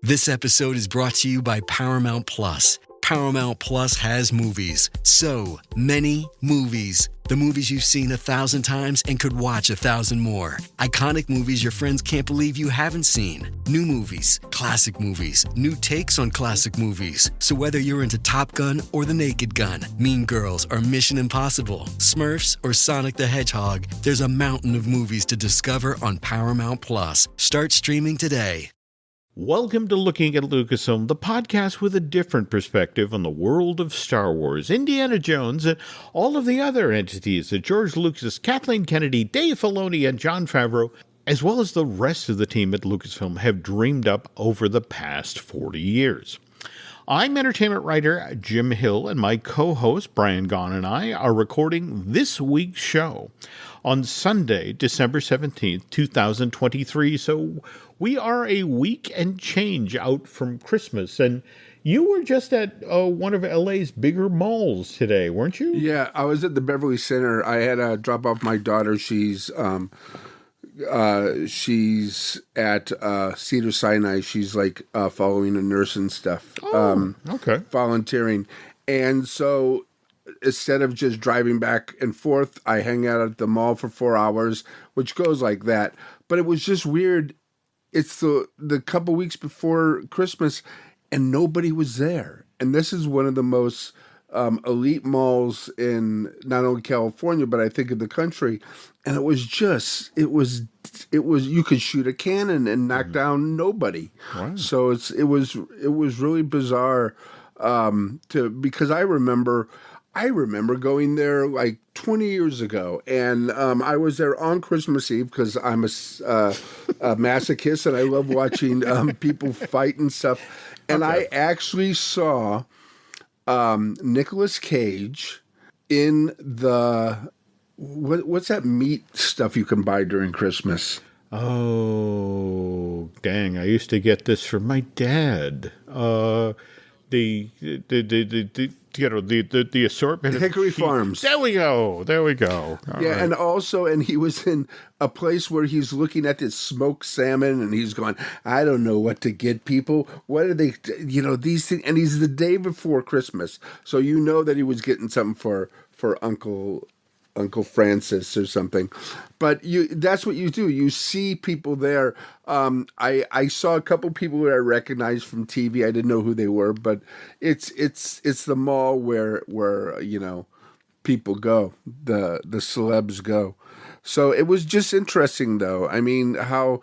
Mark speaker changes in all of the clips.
Speaker 1: This episode is brought to you by Paramount Plus. Paramount Plus has movies. So many movies. The movies you've seen 1,000 times and could watch 1,000 more. Iconic movies your friends can't believe you haven't seen. New movies, classic movies, new takes on classic movies. So whether you're into Top Gun or The Naked Gun, Mean Girls or Mission Impossible, Smurfs or Sonic the Hedgehog, there's a mountain of movies to discover on Paramount Plus. Start streaming today.
Speaker 2: Welcome to Looking at Lucasfilm, the podcast with a different perspective on the world of Star Wars, Indiana Jones, and all of the other entities that George Lucas, Kathleen Kennedy, Dave Filoni, and Jon Favreau, as well as the rest of the team at Lucasfilm, have dreamed up over the past 40 years. I'm entertainment writer Jim Hill, and my co-host Brian Gaughan and I are recording this week's show on Sunday, December 17th, 2023, so we are a week and change out from Christmas, and you were just at one of LA's bigger malls today, weren't you?
Speaker 3: Yeah, I was at the Beverly Center. I had to drop off my daughter. She's at Cedars-Sinai. She's like following a nurse and stuff.
Speaker 2: Okay.
Speaker 3: Volunteering. And so instead of just driving back and forth, I hang out at the mall for 4 hours, which goes like that. But it was just weird. It's the couple weeks before Christmas, and nobody was there. And this is one of the most elite malls in not only California, but I think in the country. And it was you could shoot a cannon and knock down nobody. Wow. So it was really bizarre because I remember going there like 20 years ago, and I was there on Christmas Eve because I'm a masochist and I love watching people fight and stuff. And I actually saw Nicolas Cage in the what's that meat stuff you can buy during Christmas?
Speaker 2: Oh, dang! I used to get this from my dad. The assortment of
Speaker 3: Hickory Farms.
Speaker 2: There we go. All right.
Speaker 3: And he was in a place where he's looking at this smoked salmon and he's going, I don't know what to get people. What are they, these things. And he's the day before Christmas. So you know that he was getting something for Uncle Francis or something. But that's what you do. You see people there. I saw a couple people that I recognized from TV. I didn't know who they were, but it's the mall where people go, the celebs go. So it was just interesting, though. I mean, how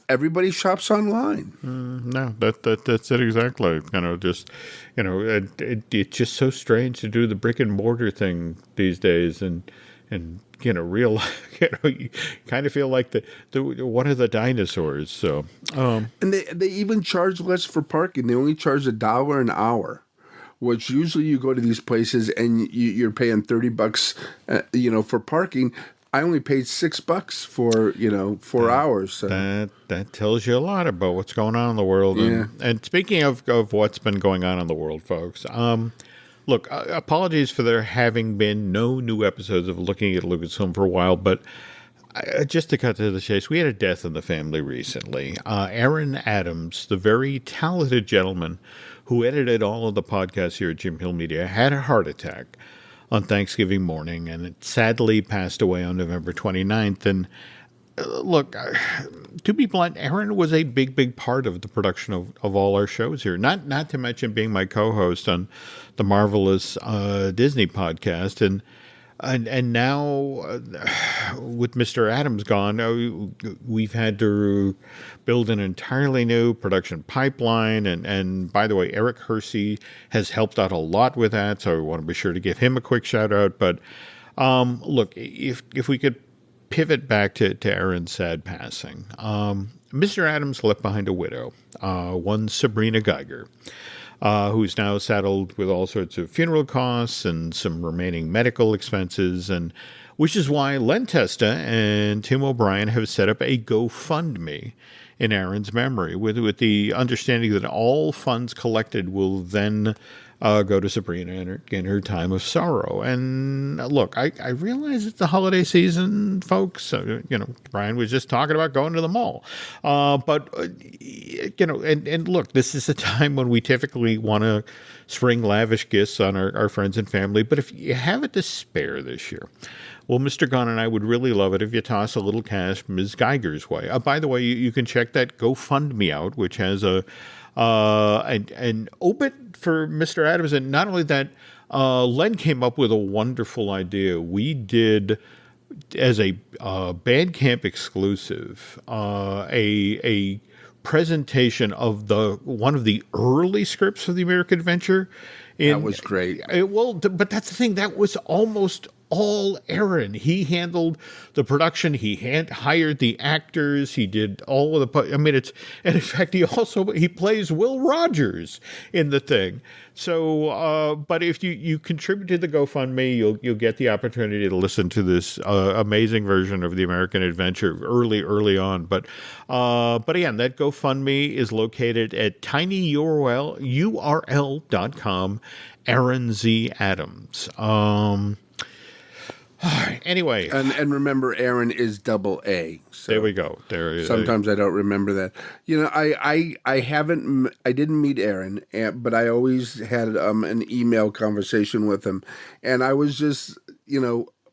Speaker 3: everybody shops online.
Speaker 2: No, that's it exactly. It's just so strange to do the brick and mortar thing these days, and real, you kind of feel like the one of the dinosaurs. So,
Speaker 3: and they even charge less for parking. They only charge $1 an hour. Which usually you go to these places and you're paying $30, for parking. I only paid $6 for 4 hours. So.
Speaker 2: That tells you a lot about what's going on in the world.
Speaker 3: Yeah.
Speaker 2: And speaking of what's been going on in the world, folks, look, apologies for there having been no new episodes of Looking at Lucasfilm for a while, but just to cut to the chase, we had a death in the family recently. Aaron Adams, the very talented gentleman who edited all of the podcasts here at Jim Hill Media, had a heart attack on Thanksgiving morning, and it sadly passed away on November 29th. And look, to be blunt, Aaron was a big part of the production of all our shows here, not to mention being my co-host on the marvelous Disney podcast. And now, with Mr. Adams gone, we've had to build an entirely new production pipeline. And by the way, Eric Hersey has helped out a lot with that, so I want to be sure to give him a quick shout out. But look, if we could pivot back to Aaron's sad passing, Mr. Adams left behind a widow, one Sabrina Geiger, who's now saddled with all sorts of funeral costs and some remaining medical expenses, and which is why Len Testa and Tim O'Brien have set up a GoFundMe in Aaron's memory, with the understanding that all funds collected will then go to Sabrina in her time of sorrow. And look, I realize it's the holiday season, folks. Brian was just talking about going to the mall. But look, this is a time when we typically want to spring lavish gifts on our friends and family. But if you have it to spare this year, well, Mr. Gaughan and I would really love it if you toss a little cash Ms. Geiger's way. By the way, you can check that GoFundMe out, which has an obit for Mr. Adams. And not only that, Len came up with a wonderful idea. We did, as a Bandcamp exclusive, a presentation of one of the early scripts for the American Adventure.
Speaker 3: That was great.
Speaker 2: But that's the thing. That was almost all Aaron. He handled the production. He hired the actors. He did all of the. And in fact, he plays Will Rogers in the thing. So, but if you contribute to the GoFundMe, you'll get the opportunity to listen to this amazing version of the American Adventure early on. But again, that GoFundMe is located at tinyurl.com. Aaron Z. Adams. Anyway,
Speaker 3: and remember, Aaron is double A. So
Speaker 2: there we go.
Speaker 3: Sometimes I don't remember that. I didn't meet Aaron, but I always had an email conversation with him, and I was just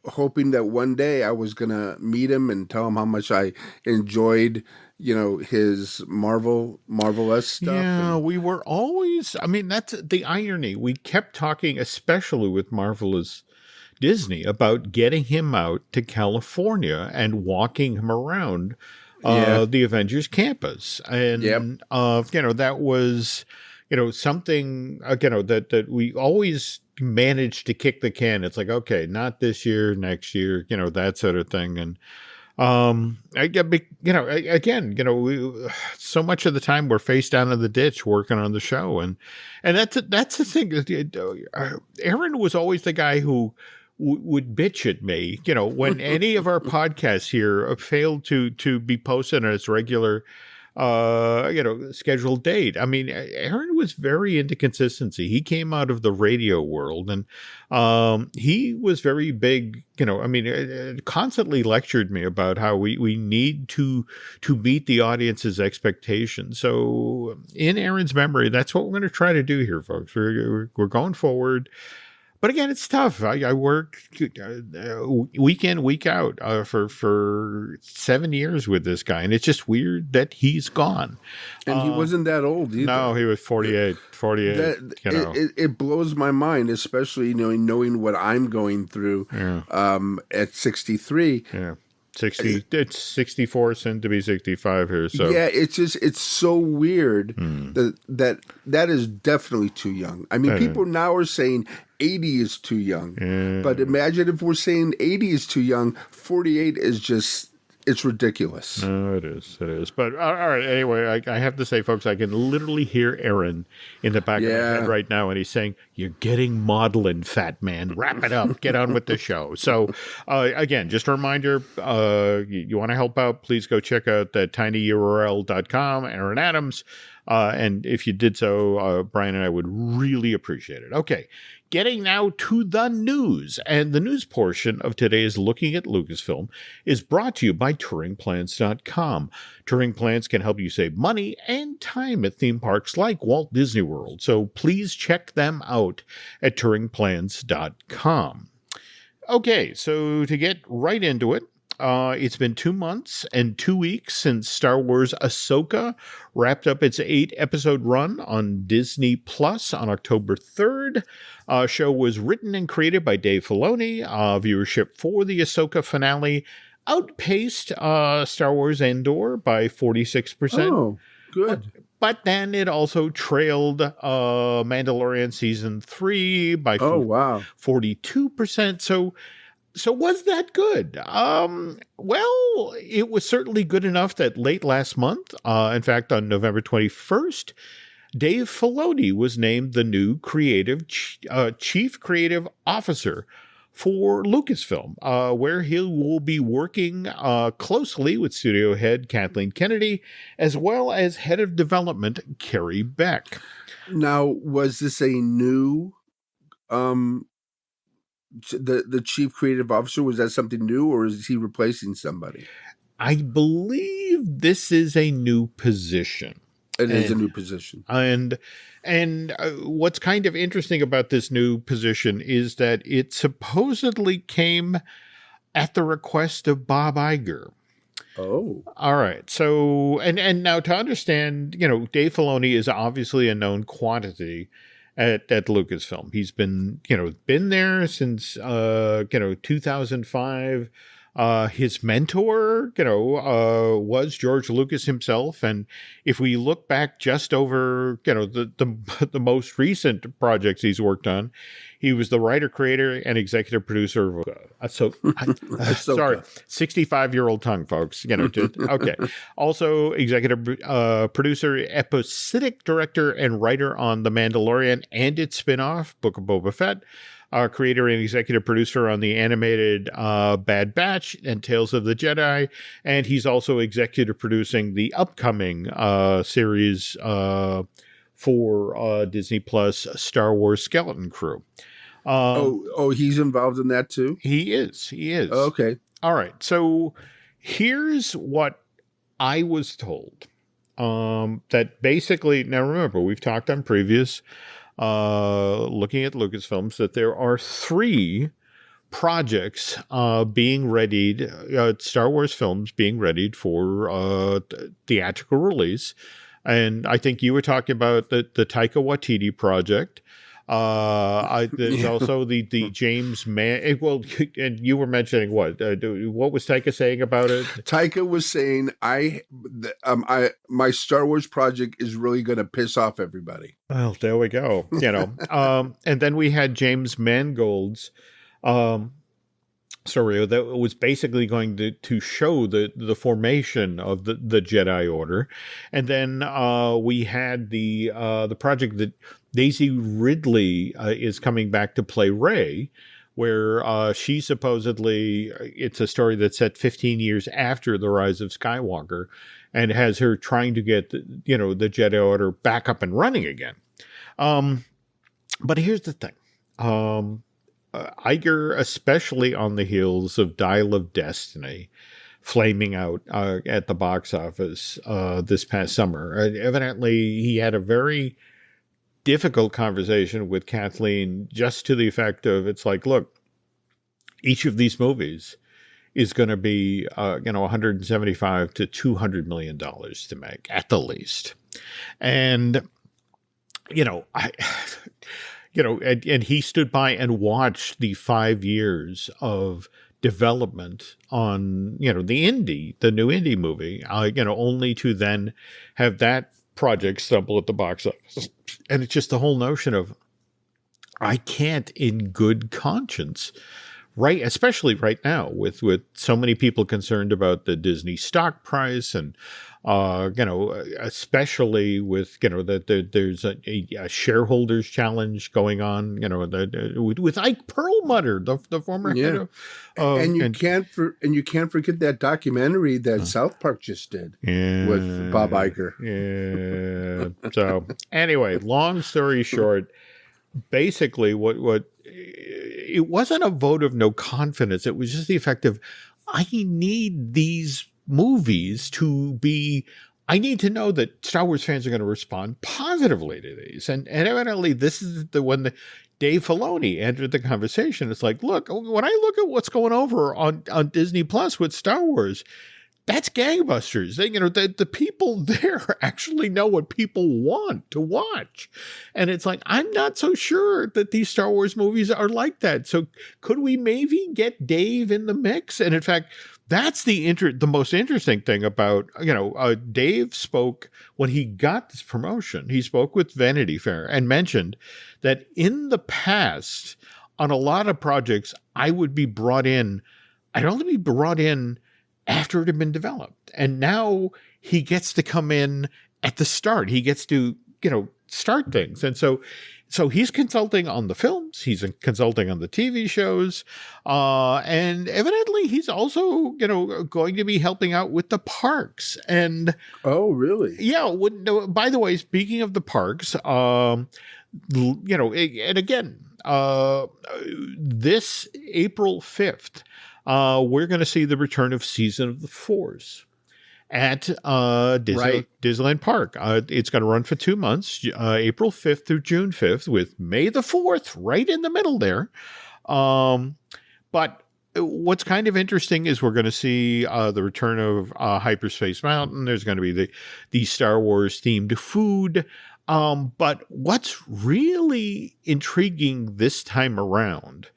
Speaker 3: hoping that one day I was gonna meet him and tell him how much I enjoyed his Marvelous stuff.
Speaker 2: Yeah, we were always. That's the irony. We kept talking, especially with Marvelous Disney, about getting him out to California and walking him around the Avengers campus. And, that was, something, that we always managed to kick the can. It's like, okay, not this year, next year, that sort of thing. And, so much of the time we're face down in the ditch working on the show. And that's the thing. Aaron was always the guy who would bitch at me, when any of our podcasts here failed to be posted on its regular, scheduled date. Aaron was very into consistency. He came out of the radio world, and he was very big, constantly lectured me about how we need to meet the audience's expectations. So in Aaron's memory, that's what we're going to try to do here, folks. We're going forward. But again, it's tough. I work week in, week out for 7 years with this guy. And it's just weird that he's gone.
Speaker 3: And he wasn't that old either.
Speaker 2: No, he was 48.
Speaker 3: It blows my mind, especially knowing what I'm going through at 63.
Speaker 2: Yeah. 60, it's 64, soon to be 65 here. So
Speaker 3: yeah, it's so weird that is definitely too young. People now are saying 80 is too young, but imagine if we're saying 80 is too young. 48 is just. It's ridiculous.
Speaker 2: No, it is. But all right. Anyway, I have to say, folks, I can literally hear Aaron in the back of my head right now, and he's saying, "You're getting maudlin, fat man. Wrap it up. Get on with the show." So, again, just a reminder: you want to help out? Please go check out that tinyurl.com. Aaron Adams. And if you did so, Brian and I would really appreciate it. Okay, getting now to the news. And the news portion of today's Looking at Lucasfilm is brought to you by TuringPlans.com. Touring Plans can help you save money and time at theme parks like Walt Disney World. So please check them out at TuringPlans.com. Okay, so to get right into it, it's been 2 months and 2 weeks since Star Wars Ahsoka wrapped up its 8-episode run on Disney Plus on October 3rd. Show was written and created by Dave Filoni. Viewership for the Ahsoka finale outpaced Star Wars Andor by 46%.
Speaker 3: Oh, good.
Speaker 2: But then it also trailed Mandalorian Season 3 by 42%. So was that good? Well, it was certainly good enough that late last month, in fact, on November 21st, Dave Filoni was named the new Chief Creative Officer for Lucasfilm, where he will be working closely with studio head Kathleen Kennedy, as well as head of development Carrie Beck.
Speaker 3: Now, was this a new, the chief creative officer? Was that something new, or is he replacing somebody?
Speaker 2: I believe this is a new position.
Speaker 3: It is a new position.
Speaker 2: And what's kind of interesting about this new position is that it supposedly came at the request of Bob Iger.
Speaker 3: Oh.
Speaker 2: All right. So, and now to understand, Dave Filoni is obviously a known quantity at Lucasfilm. He's been there since, 2005. His mentor, was George Lucas himself. And if we look back just over, the most recent projects he's worked on, he was the writer, creator, and executive producer of, sorry, 65-year-old tongue, folks, okay. Also executive producer, episodic director, and writer on The Mandalorian and its spinoff, Book of Boba Fett. Creator and executive producer on the animated Bad Batch and Tales of the Jedi. And he's also executive producing the upcoming series for Disney Plus, Star Wars Skeleton Crew.
Speaker 3: He's involved in that too?
Speaker 2: He is.
Speaker 3: Oh, okay.
Speaker 2: All right. So here's what I was told. That basically, now remember, we've talked on previous looking at Lucasfilms, that there are 3 projects being readied, Star Wars films being readied for theatrical release. And I think you were talking about the Taika Waititi project. There's also the James Mann. Well, and you were mentioning what was Taika saying about it?
Speaker 3: Taika was saying, my Star Wars project is really going to piss off everybody.
Speaker 2: Well, there we go. And then we had James Mangold's story that was basically going to show the formation of the Jedi Order. And then we had the project that Daisy Ridley is coming back to play Rey, where she supposedly, it's a story that's set 15 years after the rise of Skywalker, and has her trying to get the Jedi Order back up and running again. But here's the thing. Iger, especially on the heels of Dial of Destiny, flaming out at the box office this past summer. Evidently, he had a very difficult conversation with Kathleen, just to the effect of, it's like, look, each of these movies is going to be, $175 to $200 million to make at the least. And, and he stood by and watched the 5 years of development on, the new indie movie, only to then have that project stumble at the box office. And it's just the whole notion of, I can't in good conscience, right, especially right now with so many people concerned about the Disney stock price, and especially with that there's a shareholders challenge going on, with Ike Perlmutter, the former head of,
Speaker 3: and you can't forget that documentary that South Park just did with Bob Iger.
Speaker 2: Yeah. So anyway, long story short, basically what it wasn't a vote of no confidence. It was just the effect of, I need these movies to be, I need to know that Star Wars fans are going to respond positively to these. And evidently this is the one that Dave Filoni entered the conversation. It's like, look, when I look at what's going over on Disney Plus with Star Wars, that's gangbusters. The people there actually know what people want to watch. And it's like, I'm not so sure that these Star Wars movies are like that. So could we maybe get Dave in the mix? And in fact, that's the most interesting thing about, Dave spoke when he got this promotion. He spoke with Vanity Fair and mentioned that in the past, on a lot of projects, I'd only be brought in after it had been developed. And now he gets to come in at the start. He gets to, start things. And so So he's consulting on the films, he's consulting on the TV shows, and evidently he's also, going to be helping out with the parks. And
Speaker 3: oh, really?
Speaker 2: Yeah. By the way, speaking of the parks, and again, this April 5th, we're going to see the return of Season of the Force at Disneyland Park. It's going to run for 2 months, April 5th through June 5th, with May the 4th right in the middle there. But what's kind of interesting is we're going to see the return of Hyperspace Mountain. There's going to be the Star Wars themed food. But what's really intriguing this time around,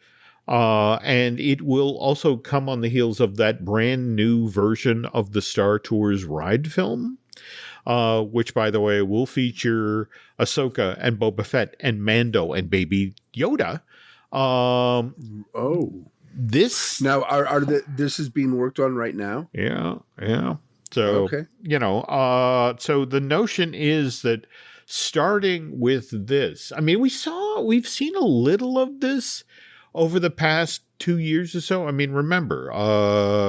Speaker 2: and it will also come on the heels of that brand new version of the Star Tours ride film, which, by the way, will feature Ahsoka and Boba Fett and Mando and Baby Yoda. This
Speaker 3: now this is being worked on right now.
Speaker 2: Yeah. So
Speaker 3: okay.
Speaker 2: So the notion is that starting with this, I mean, we've seen a little of this over the past 2 years or so. I mean, remember,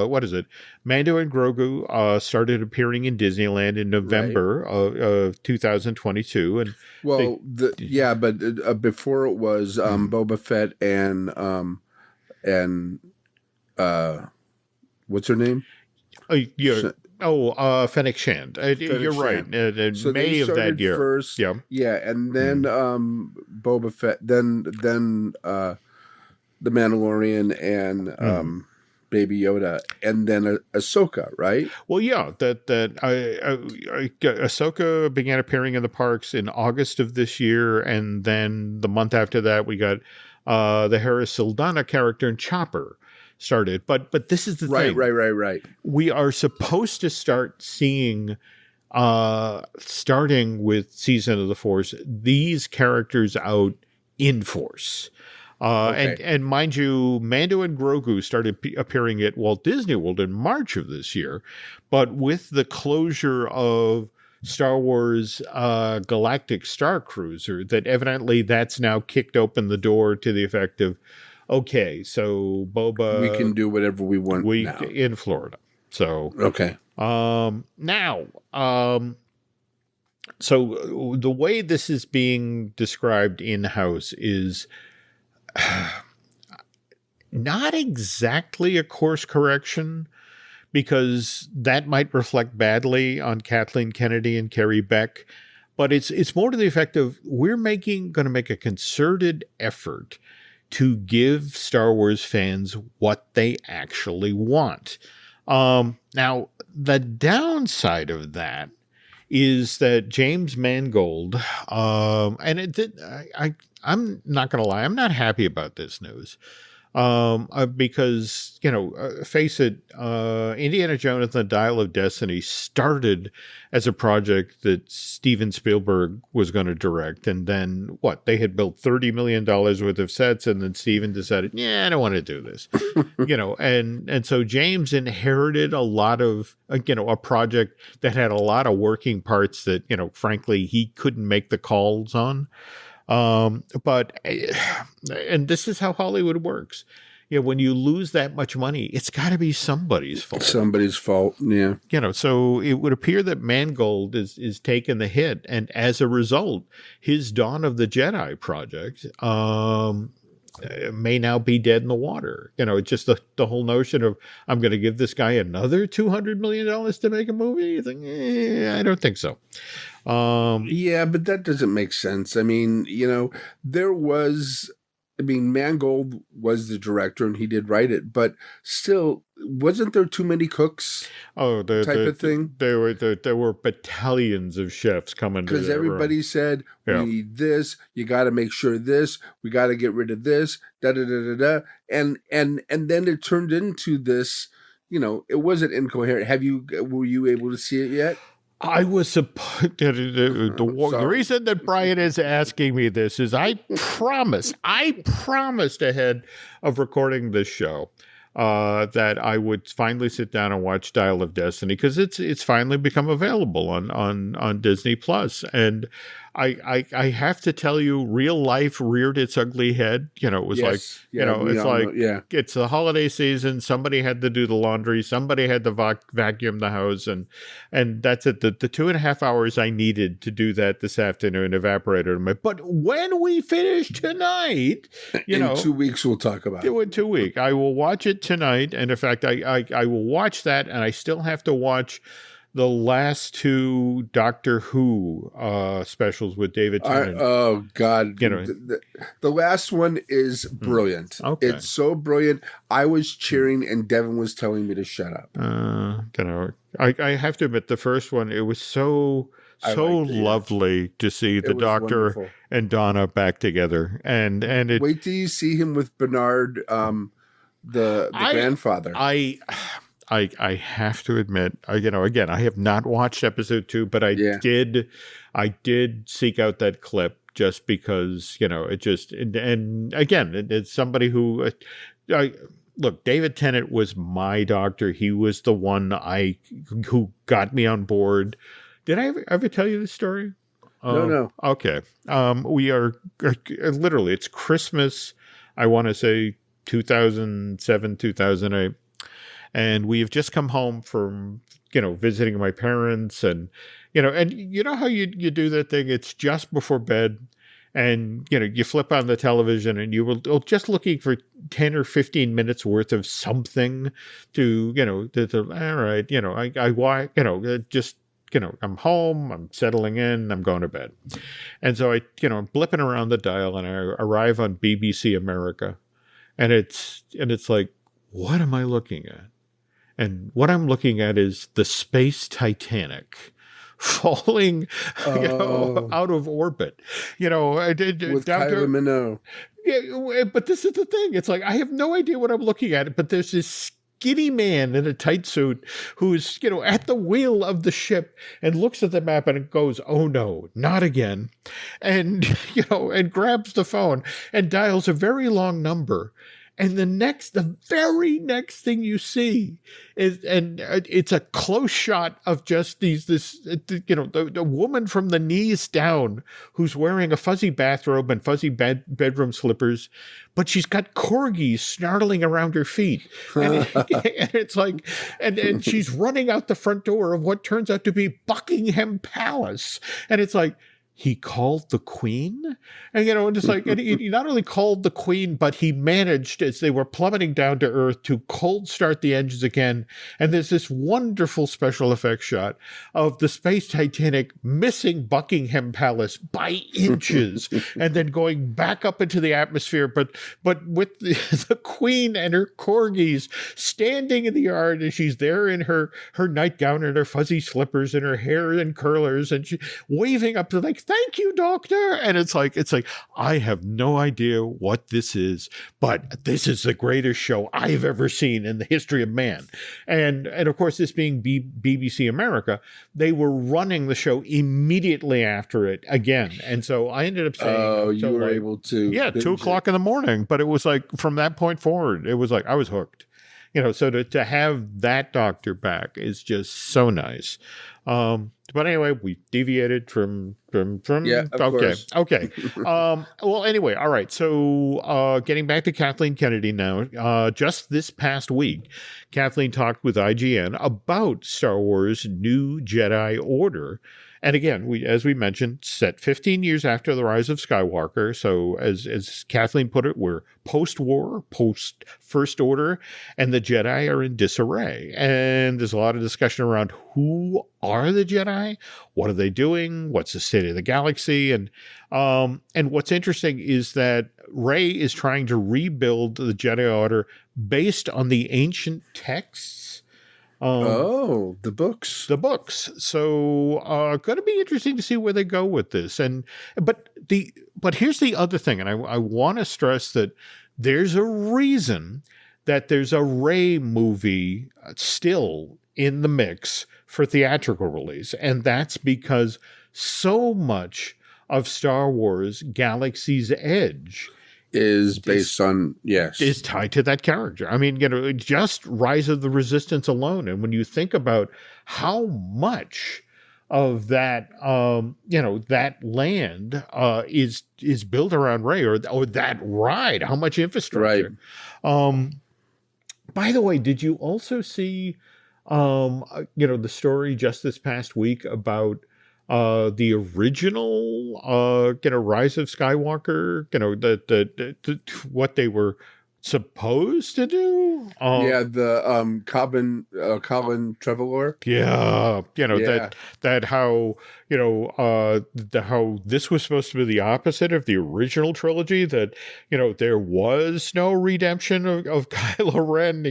Speaker 2: what is it? Mando and Grogu started appearing in Disneyland in November of 2022, and
Speaker 3: before it was Boba Fett and what's her name?
Speaker 2: Fennec Shand. You're right.
Speaker 3: So
Speaker 2: May of that year.
Speaker 3: First, and then Boba Fett, then the Mandalorian and Baby Yoda, and then Ahsoka, right?
Speaker 2: Well, yeah. Ahsoka began appearing in the parks in August of this year, and then the month after that, we got the Hera Saldana character in Chopper started. But this is the thing.
Speaker 3: Right.
Speaker 2: We are supposed to start seeing, starting with Season of the Force, these characters out in Force. And mind you, Mando and Grogu started appearing at Walt Disney World in March of this year. But with the closure of Star Wars Galactic Star Cruiser, that evidently that's now kicked open the door to the effect of, okay, so Boba,
Speaker 3: we can do whatever we want now
Speaker 2: in Florida. So so the way this is being described in-house is not exactly a course correction, because that might reflect badly on Kathleen Kennedy and Carrie Beck. But it's more to the effect of, we're going to make a concerted effort to give Star Wars fans what they actually want. Now, the downside of that is that James Mangold, I'm not going to lie, I'm not happy about this news. Because, face it, Indiana Jones and the Dial of Destiny started as a project that Steven Spielberg was going to direct. And then they had built $30 million worth of sets. And then Steven decided, I don't want to do this, and so James inherited a lot of, a project that had a lot of working parts that, frankly, he couldn't make the calls on. But this is how Hollywood works. When you lose that much money, it's got to be somebody's fault.
Speaker 3: Yeah.
Speaker 2: So it would appear that Mangold is taking the hit, and as a result, his Dawn of the Jedi project may now be dead in the water. It's just the whole notion of, I'm going to give this guy another $200 million to make a movie. You think, I don't think so.
Speaker 3: But that doesn't make sense. I mean, Mangold was the director and he did write it, but still, wasn't there too many cooks? Type of thing.
Speaker 2: There were battalions of chefs coming to
Speaker 3: because everybody said, we need this. You got to make sure this. We got to get rid of this. Da da da da da. And then it turned into this. It wasn't incoherent. Were you able to see it yet?
Speaker 2: I was supposed the reason that Brian is asking me this is I promised ahead of recording this show that I would finally sit down and watch Dial of Destiny, because it's finally become available on Disney Plus. And I have to tell you, real life reared its ugly head. It was it's the holiday season. Somebody had to do the laundry. Somebody had to vacuum the house, and that's it. The 2.5 hours I needed to do that this afternoon evaporated. But when we finish tonight,
Speaker 3: in 2 weeks we'll talk about it.
Speaker 2: In 2 weeks, I will watch it tonight, and in fact, I will watch that, and I still have to watch the last 2 Doctor Who specials with David Tennant.
Speaker 3: Oh God! The last one is brilliant.
Speaker 2: Okay.
Speaker 3: It's so brilliant. I was cheering, and Devin was telling me to shut up.
Speaker 2: I have to admit, the first one, it was so lovely to see the Doctor wonderful. And Donna back together, and it.
Speaker 3: Wait till you see him with Bernard, the grandfather.
Speaker 2: I have to admit, again, I have not watched episode 2, but I did seek out that clip just because, it just, and again, it's somebody who, look, David Tennant was my doctor. He was the one who got me on board. Did I ever tell you this story?
Speaker 3: No.
Speaker 2: Okay. We are literally, it's Christmas, I want to say 2007, 2008. And we have just come home from, visiting my parents, and you know how you do that thing? It's just before bed, and, you flip on the television, and you will just looking for 10 or 15 minutes worth of something to, all right, just, I'm home, I'm settling in, I'm going to bed. And so I'm blipping around the dial, and I arrive on BBC America, and it's like, what am I looking at? And what I'm looking at is the space Titanic falling, out of orbit.
Speaker 3: With Kylie Minogue.
Speaker 2: Yeah, but this is the thing. It's like, I have no idea what I'm looking at, but there's this skinny man in a tight suit who's, at the wheel of the ship and looks at the map and goes, oh no, not again. And, and grabs the phone and dials a very long number. And the very next thing you see is, and it's a close shot of just the woman from the knees down who's wearing a fuzzy bathrobe and fuzzy bedroom slippers, but she's got corgis snarling around her feet. And it's like, and she's running out the front door of what turns out to be Buckingham Palace. And it's like, he called the Queen, and and it's like, and he not only called the Queen, but he managed, as they were plummeting down to earth, to cold start the engines again. And there's this wonderful special effects shot of the space Titanic missing Buckingham Palace by inches, and then going back up into the atmosphere. But with the Queen and her corgis standing in the yard, and she's there in her nightgown and her fuzzy slippers and her hair in curlers, and she waving up to thank you, doctor. And it's like, I have no idea what this is, but this is the greatest show I've ever seen in the history of man. And of course, this being BBC America, they were running the show immediately after it again. And so I ended up saying,
Speaker 3: oh, you were able to.
Speaker 2: Yeah, 2:00 in the morning. But it was like, from that point forward, it was like, I was hooked. So to have that doctor back is just so nice. But anyway, we deviated from
Speaker 3: yeah, of course.
Speaker 2: Okay. Well, anyway, all right. So getting back to Kathleen Kennedy now, just this past week, Kathleen talked with IGN about Star Wars New Jedi Order. And again, as we mentioned, set 15 years after the rise of Skywalker. So as Kathleen put it, we're post-war, post-First Order, and the Jedi are in disarray. And there's a lot of discussion around who are the Jedi, what are they doing, what's the state of the galaxy, and what's interesting is that Rey is trying to rebuild the Jedi Order based on the ancient texts.
Speaker 3: The books.
Speaker 2: The books. So, going to be interesting to see where they go with this. But here's the other thing, and I want to stress that there's a reason that there's a Rey movie still in the mix for theatrical release, and that's because so much of Star Wars Galaxy's Edge
Speaker 3: is based on, yes.
Speaker 2: Is tied to that character. I mean, just Rise of the Resistance alone. And when you think about how much of that, that land is built around Rey, or that ride, how much infrastructure.
Speaker 3: Right.
Speaker 2: By the way, did you also see, the story just this past week about the original, Rise of Skywalker, what they were supposed to do?
Speaker 3: The Colin Trevorrow.
Speaker 2: Yeah, that how, how this was supposed to be the opposite of the original trilogy, that, there was no redemption of Kylo Ren,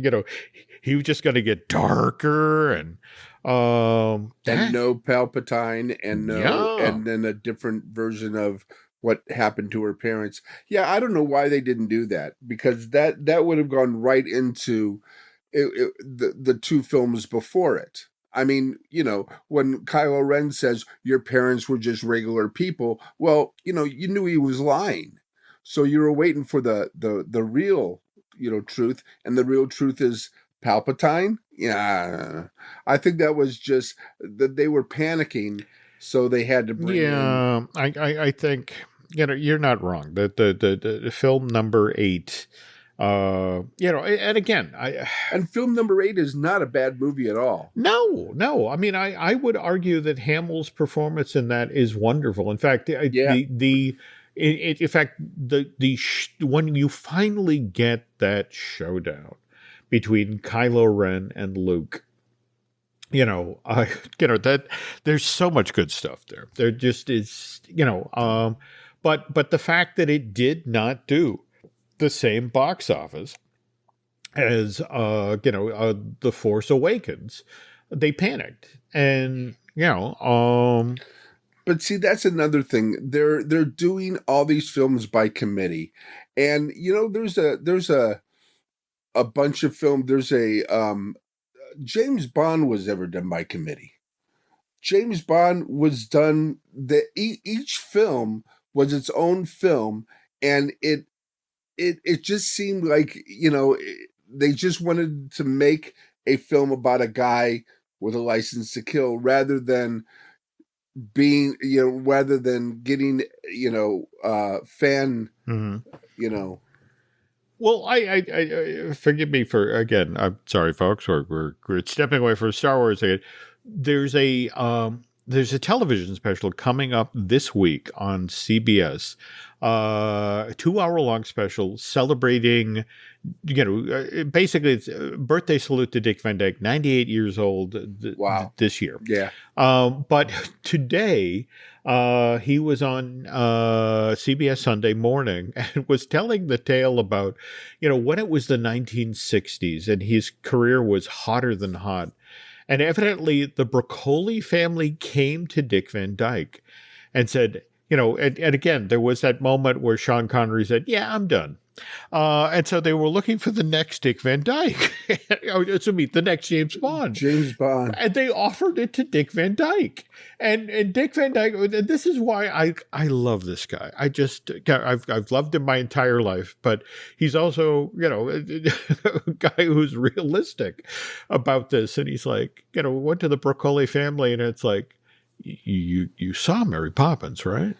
Speaker 2: he was just going to get darker and
Speaker 3: no Palpatine and then a different version of what happened to her parents. Yeah, I don't know why they didn't do that, because that would have gone right into the two films before it. I mean, when Kylo Ren says your parents were just regular people, well, you knew he was lying. So you were waiting for the real, truth, and the real truth is Palpatine. Yeah, I think that was just that they were panicking, so they had to bring in.
Speaker 2: I think you're not wrong. The film number 8, and again,
Speaker 3: and film number 8 is not a bad movie at all.
Speaker 2: No. I mean, I would argue that Hamill's performance in that is wonderful. In fact, when you finally get that showdown between Kylo Ren and Luke, that there's so much good stuff there. There just is, but the fact that it did not do the same box office as, The Force Awakens, they panicked, and
Speaker 3: But see, that's another thing. They're doing all these films by committee, and there's a bunch of film. There's a James Bond was ever done by committee. James Bond was done. Each film was its own film, and it just seemed like they just wanted to make a film about a guy with a license to kill, rather than getting fan
Speaker 2: Well, I forgive me for, again, I'm sorry, folks, we're stepping away from Star Wars again. There's a television special coming up this week on CBS, a 2-hour-long special celebrating, basically it's a birthday salute to Dick Van Dyke, 98 years old this year.
Speaker 3: Yeah.
Speaker 2: But today, he was on CBS Sunday Morning and was telling the tale about, when it was the 1960s and his career was hotter than hot. And evidently the Broccoli family came to Dick Van Dyke and said, and again, there was that moment where Sean Connery said, yeah, I'm done. And so they were looking for the next Dick Van Dyke, to meet the next James Bond. And they offered it to Dick Van Dyke. And Dick Van Dyke, this is why I love this guy. I've loved him my entire life, but he's also, a guy who's realistic about this. And he's like, went to the Broccoli family, and it's like, you saw Mary Poppins, right?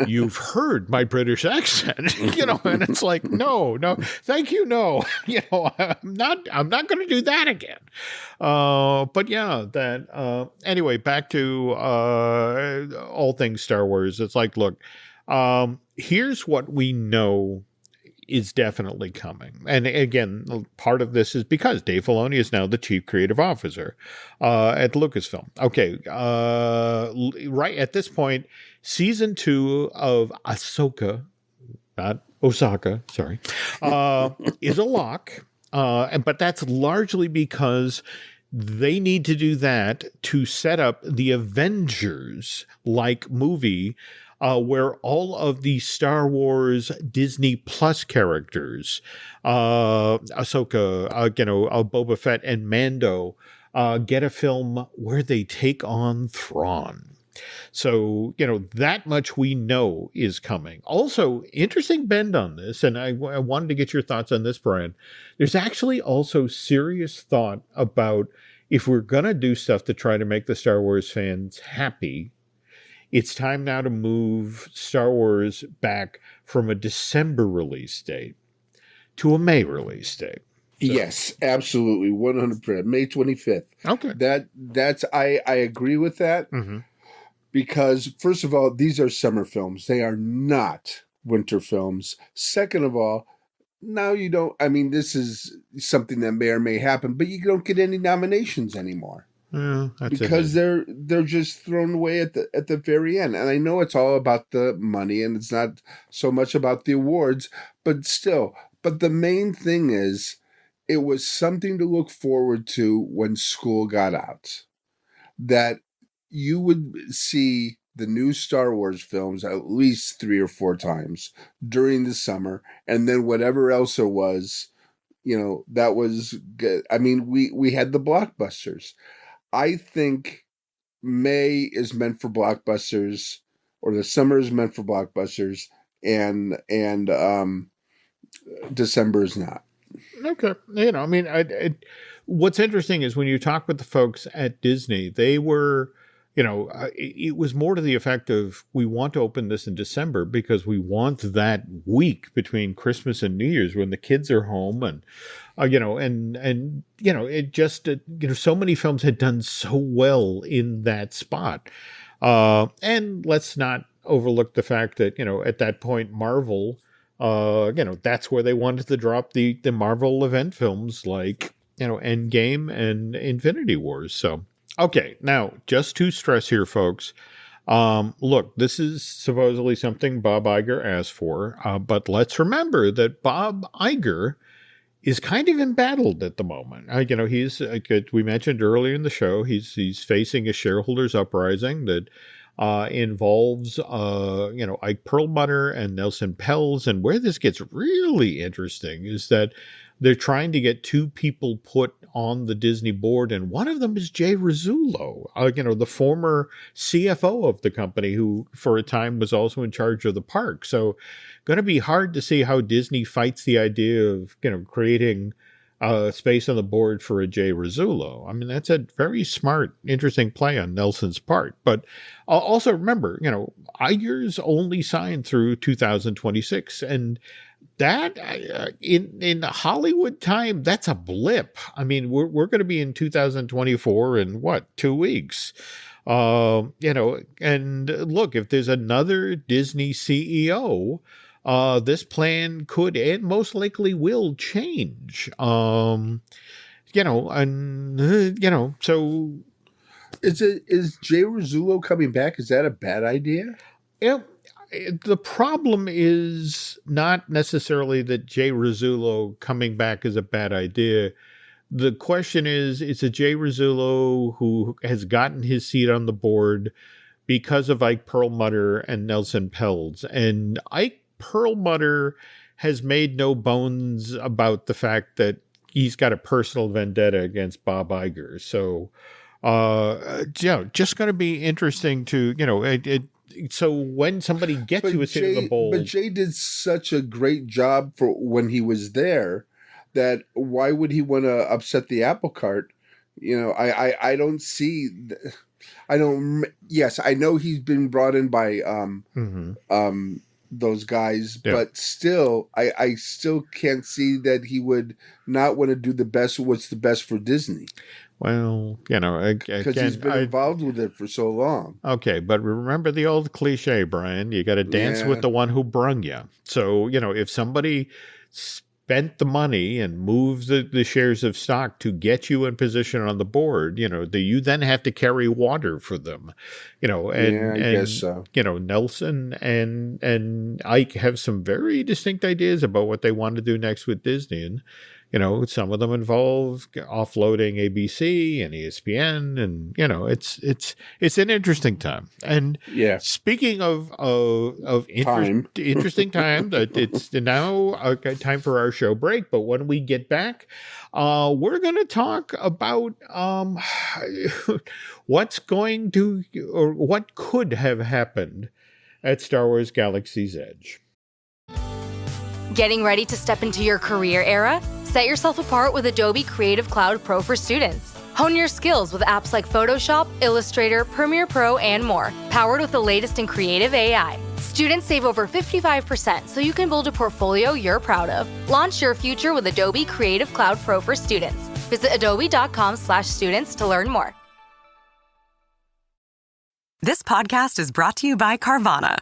Speaker 2: You've heard my British accent, and it's like, no, thank you, no, I'm not going to do that again. But yeah, that anyway, back to all things Star Wars. It's like, look, here's what we know is definitely coming. And again, part of this is because Dave Filoni is now the chief creative officer at Lucasfilm. Okay, right at this point, season 2 of Ahsoka, not Osaka, sorry, is a lock. But that's largely because they need to do that to set up the Avengers-like movie, where all of the Star Wars Disney Plus characters, Ahsoka, Boba Fett and Mando, get a film where they take on Thrawn. So, that much we know is coming. Also, interesting bend on this, and I wanted to get your thoughts on this, Brian. There's actually also serious thought about if we're going to do stuff to try to make the Star Wars fans happy, it's time now to move Star Wars back from a December release date to a May release date. So.
Speaker 3: Yes, absolutely, 100%. May 25th.
Speaker 2: Okay.
Speaker 3: That's I agree with that, because first of all, these are summer films. They are not winter films. Second of all, now you don't. I mean, this is something that may or may happen, but you don't get any nominations anymore. Because they're just thrown away at the very end. And I know it's all about the money and it's not so much about the awards, but still. But the main thing is, it was something to look forward to when school got out. That you would see the new Star Wars films at least 3 or 4 times during the summer, and then whatever else there was, that was good. I mean, we had the blockbusters. I think May is meant for blockbusters, or the summer is meant for blockbusters, and December is not.
Speaker 2: Okay. What's interesting is when you talk with the folks at Disney, they were, it was more to the effect of, we want to open this in December because we want that week between Christmas and New Year's when the kids are home, and it just, so many films had done so well in that spot. And let's not overlook the fact that, at that point, Marvel, that's where they wanted to drop the Marvel event films like, Endgame and Infinity Wars. So, okay. Now, just to stress here, folks, look, this is supposedly something Bob Iger asked for, but let's remember that Bob Iger is kind of embattled at the moment. He's, we mentioned earlier in the show, he's facing a shareholders uprising that involves, Ike Perlmutter and Nelson Peltz. And where this gets really interesting is that they're trying to get 2 people put on the Disney board, and one of them is Jay Rizzullo, the former CFO of the company, who for a time was also in charge of the park. So going to be hard to see how Disney fights the idea of, creating space on the board for a Jay Rizzullo. I mean, that's a very smart, interesting play on Nelson's part. But also remember, Iger's only signed through 2026, and that in Hollywood time, that's a blip. I mean, we're going to be in 2024 in 2 weeks. And look, if there's another Disney CEO, this plan could and most likely will change. So
Speaker 3: is Jay Rizzullo coming back? Is that a bad idea?
Speaker 2: Yeah. The problem is not necessarily that Jay Rizzullo coming back is a bad idea. The question is, it's a Jay Rizzullo who has gotten his seat on the board because of Ike Perlmutter and Nelson Peltz. And Ike Perlmutter has made no bones about the fact that he's got a personal vendetta against Bob Iger. So, just going to be interesting to, so when somebody gets you a seat in the bowl.
Speaker 3: But Jay did such a great job for when he was there that why would he want to upset the apple cart? I don't see. Yes, I know he's been brought in by those guys, yeah. But still, I still can't see that he would not want to do what's the best for Disney.
Speaker 2: Well,
Speaker 3: because he's been involved with it for so long.
Speaker 2: Okay, but remember the old cliche, Brian. You got to dance with the one who brung you. So, if somebody spent the money and moved the shares of stock to get you in position on the board, you then have to carry water for them. I guess so. Nelson and Ike have some very distinct ideas about what they want to do next with Disney. And, some of them involve offloading ABC and ESPN, and it's an interesting time. And
Speaker 3: Yeah.
Speaker 2: speaking of
Speaker 3: Time.
Speaker 2: interesting time, that it's now time for our show break. But when we get back, we're going to talk about what's going to, or what could have happened at Star Wars Galaxy's Edge.
Speaker 4: Getting ready to step into your career era? Set yourself apart with Adobe Creative Cloud Pro for students. Hone your skills with apps like Photoshop, Illustrator, Premiere Pro, and more, powered with the latest in creative AI. Students save over 55% so you can build a portfolio you're proud of. Launch your future with Adobe Creative Cloud Pro for students. Visit adobe.com/students to learn more.
Speaker 5: This podcast is brought to you by Carvana.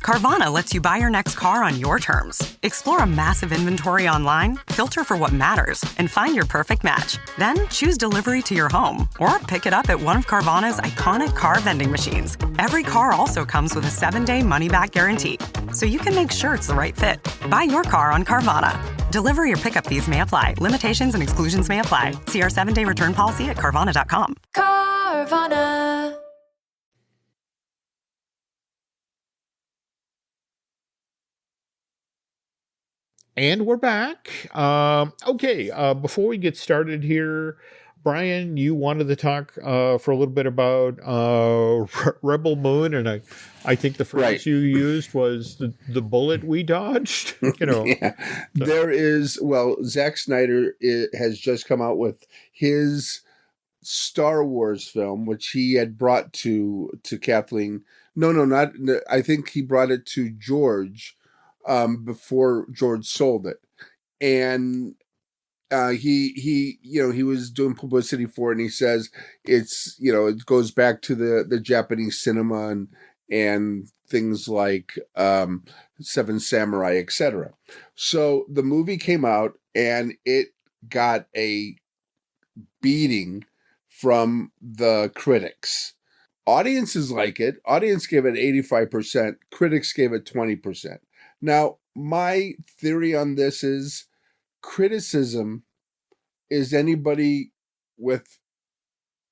Speaker 5: Carvana lets you buy your next car on your terms. Explore a massive inventory online, filter for what matters, and find your perfect match. Then choose delivery to your home or pick it up at one of Carvana's iconic car vending machines. Every car also comes with a 7-day money-back guarantee, so you can make sure it's the right fit. Buy your car on Carvana. Delivery or pickup fees may apply. Limitations and exclusions may apply. See our 7-day return policy at Carvana.com.
Speaker 4: Carvana.
Speaker 2: And we're back. Before we get started here, Brian, you wanted to talk for a little bit about Rebel Moon, and I think the phrase you used was the bullet we dodged.
Speaker 3: Yeah. There is, Zack Snyder has just come out with his Star Wars film, which he had brought to Kathleen. No, I think he brought it to George before George sold it, and he was doing publicity for it, and he says it goes back to the Japanese cinema and things like Seven Samurai, etc. So the movie came out and it got a beating from the critics. Audiences like it. Audience gave it 85%. Critics gave it 20%. Now, my theory on this is criticism is anybody with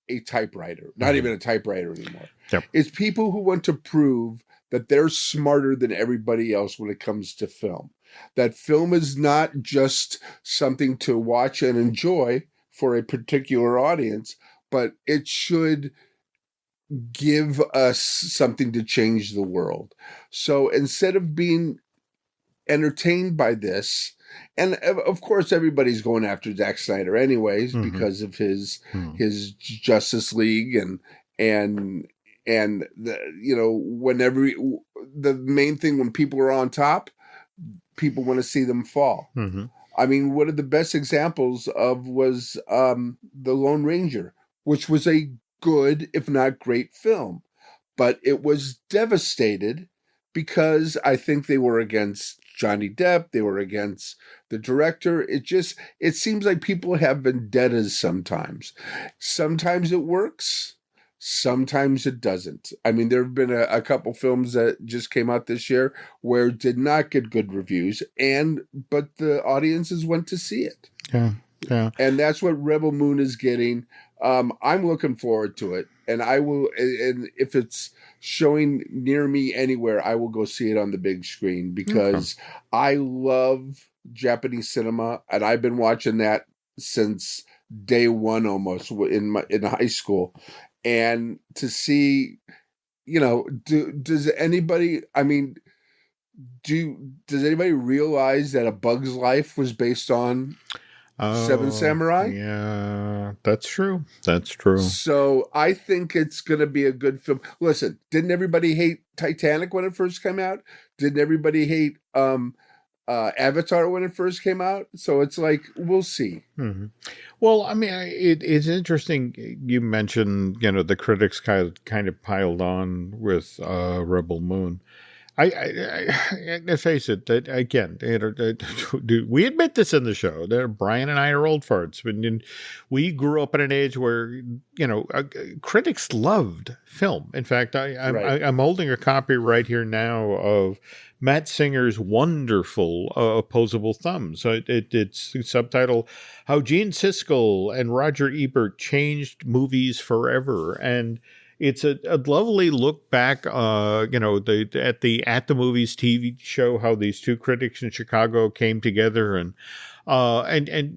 Speaker 3: a typewriter, not even a typewriter anymore.
Speaker 2: Yep.
Speaker 3: It's people who want to prove that they're smarter than everybody else when it comes to film. That film is not just something to watch and enjoy for a particular audience, but it should give us something to change the world. So instead of being entertained by this, and of course everybody's going after Zack Snyder anyways because of his Justice League and whenever the main thing, when people are on top, people want to see them fall. I mean, one of the best examples was The Lone Ranger, which was a good, if not great film, but it was devastated because I think they were against Johnny Depp. They were against the director. It seems like people have vendettas sometimes. Sometimes it works. Sometimes it doesn't. I mean, there have been a couple films that just came out this year where it did not get good reviews, but the audiences went to see it.
Speaker 2: Yeah.
Speaker 3: And that's what Rebel Moon is getting. I'm looking forward to it, and I will. And if it's showing near me anywhere, I will go see it on the big screen because I love Japanese cinema, and I've been watching that since day one, almost in high school. And to see, does anybody? I mean, does anybody realize that A Bug's Life was based on Seven Samurai?
Speaker 2: Yeah, that's true. That's true.
Speaker 3: So I think it's going to be a good film. Listen, didn't everybody hate Titanic when it first came out? Didn't everybody hate Avatar when it first came out? So it's like, we'll see.
Speaker 2: Well, I mean, it's interesting. You mentioned, the critics kind of piled on with Rebel Moon. Let's face it, that again, we admit this in the show. That Brian and I are old farts. We grew up in an age where critics loved film. In fact, I'm holding a copy right here now of Matt Singer's wonderful Opposable Thumbs. So it's subtitled "How Gene Siskel and Roger Ebert Changed Movies Forever," and it's a lovely look back, at the movies TV show, how these two critics in Chicago came together and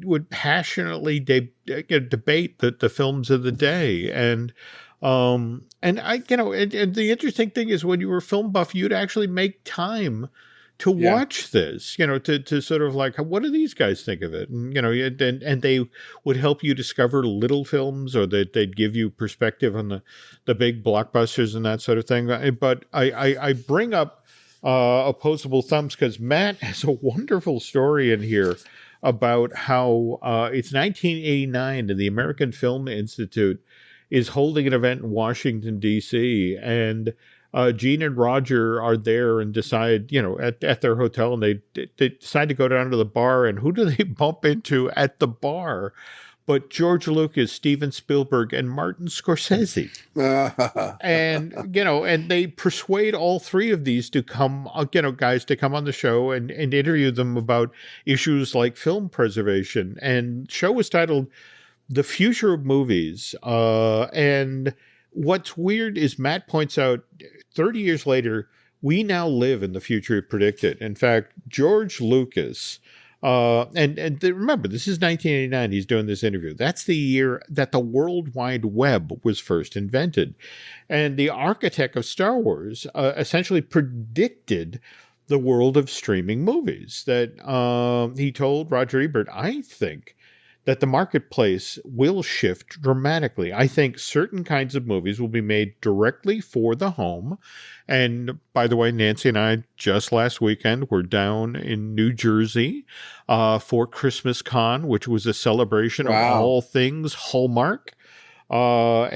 Speaker 2: would passionately debate the films of the day. And the interesting thing is when you were film buff, you'd actually make time to watch this, to sort of like, what do these guys think of it? And, and they would help you discover little films, or they'd give you perspective on the big blockbusters and that sort of thing. But I bring up Opposable Thumbs because Matt has a wonderful story in here about how it's 1989 and the American Film Institute is holding an event in Washington, D.C., and Gene and Roger are there and decide, at their hotel, and they decide to go down to the bar. And who do they bump into at the bar but George Lucas, Steven Spielberg, and Martin Scorsese? And they persuade all three of these to come, guys to come on the show and interview them about issues like film preservation. And the show was titled The Future of Movies. And what's weird is Matt points out 30 years later, we now live in the future predicted. In fact, George Lucas, remember, this is 1989. He's doing this interview. That's the year that the World Wide Web was first invented. And the architect of Star Wars essentially predicted the world of streaming movies. That he told Roger Ebert, I think that the marketplace will shift dramatically. I think certain kinds of movies will be made directly for the home. And by the way, Nancy and I just last weekend were down in New Jersey for Christmas Con, which was a celebration of all things Hallmark. I